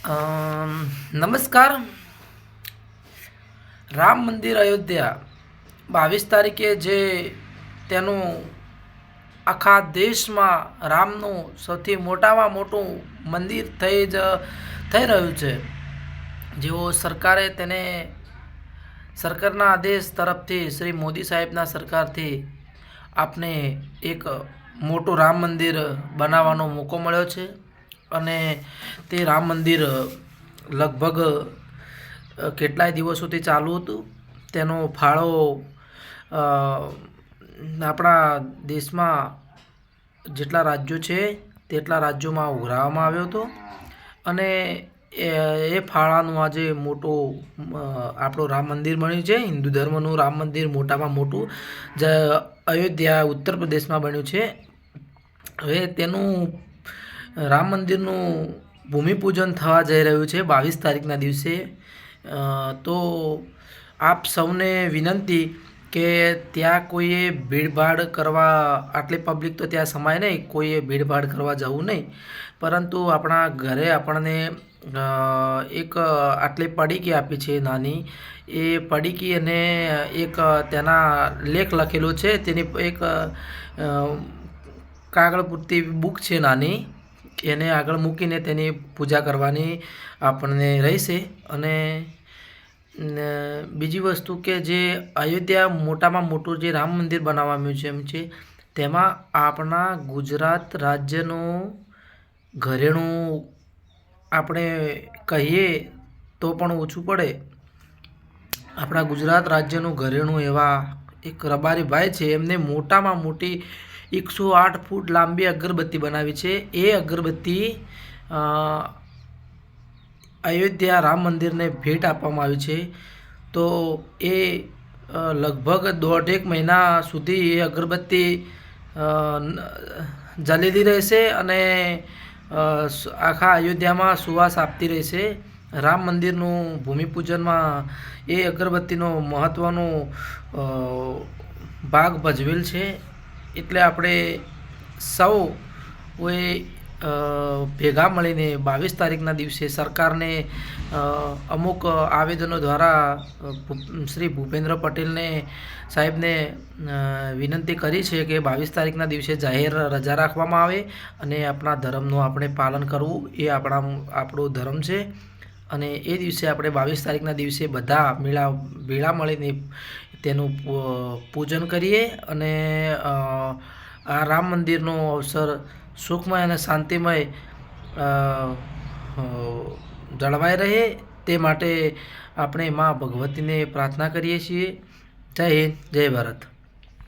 નમસ્કાર. રામ મંદિર અયોધ્યા 22 તારીખે જે તેનું આખા દેશમાં રામનું સૌથી મોટામાં મોટું મંદિર થઈ રહ્યું છે. જેઓ સરકારે તેને સરકારના આદેશ તરફથી શ્રી મોદી સાહેબના સરકારથી આપને એક મોટું રામ મંદિર બનાવવાનો મોકો મળ્યો છે. અને તે રામ મંદિર લગભગ કેટલાય દિવસોથી ચાલુ હતું. તેનો ફાળો આપણા દેશમાં જેટલા રાજ્યો છે તેટલા રાજ્યોમાં ઉઘરાવવામાં આવ્યો હતો. અને એ ફાળાનું આજે મોટું આપણું રામ મંદિર બન્યું છે. હિન્દુ ધર્મનું રામ મંદિર મોટામાં મોટું જે અયોધ્યા ઉત્તર પ્રદેશમાં બન્યું છે. હવે તેનું રામ મંદિરનું ભૂમિપૂજન થવા જઈ રહ્યું છે 22 તારીખના દિવસે. તો આપ સૌને વિનંતી કે ત્યાં કોઈએ ભીડભાડ કરવા, આટલી પબ્લિક તો ત્યાં સમાય નહીં, કોઈએ ભીડભાડ કરવા જવું નહીં. પરંતુ આપણા ઘરે આપણને એક આટલી પડીકી આપી છે નાની, એ પડીકી અને એક તેના લેખ લખેલો છે. તેની એક કાગળ પૂરતી બુક છે નાની, એને આગળ મૂકીને તેની પૂજા કરવાની આપણને રહેશે. અને બીજી વસ્તુ કે જે અયોધ્યા મોટામાં મોટું જે રામ મંદિર બનાવવા મ્યુઝિયમ છે તેમાં આપણા ગુજરાત રાજ્યનું ઘરેણું આપણે કહીએ તો પણ ઓછું પડે. આપણા ગુજરાત રાજ્યનું ઘરેણું એવા એક રબારીભાઈ છે, એમને મોટામાં મોટી 108 ફૂટ લાંબી અગરબત્તી બનાવી છે. એ અગરબત્તી અયોધ્યા રામ મંદિરને ભેટ આપવામાં આવી છે. તો એ લગભગ 1.5 મહિના સુધી એ અગરબત્તી જલેલી રહેશે અને આખા અયોધ્યામાં સુવાસ આપતી રહેશે. રામ મંદિરનું ભૂમિપૂજનમાં એ અગરબત્તીનો મહત્ત્વનો ભાગ ભજવેલ છે. એટલે આપણે સૌએ ભેગા મળીને 22 તારીખના દિવસે સરકારને અમુક આવેદનો દ્વારા શ્રી ભૂપેન્દ્ર પટેલને સાહેબને વિનંતી કરી છે કે 22 તારીખના દિવસે જાહેર રજા રાખવામાં આવે અને આપણા ધર્મનું આપણે પાલન કરવું એ આપણો ધર્મ છે. અને એ દિવસે આપણે 22 તારીખના દિવસે બધા ભેળા મળીને તેનું પૂજન કરીએ અને આ રામ મંદિરનો અવસર સુખમય અને શાંતિમય જળવાઈ રહે તે માટે આપણે મા ભગવતીને પ્રાર્થના કરીએ છીએ. જય હિન્દ, જય ભારત.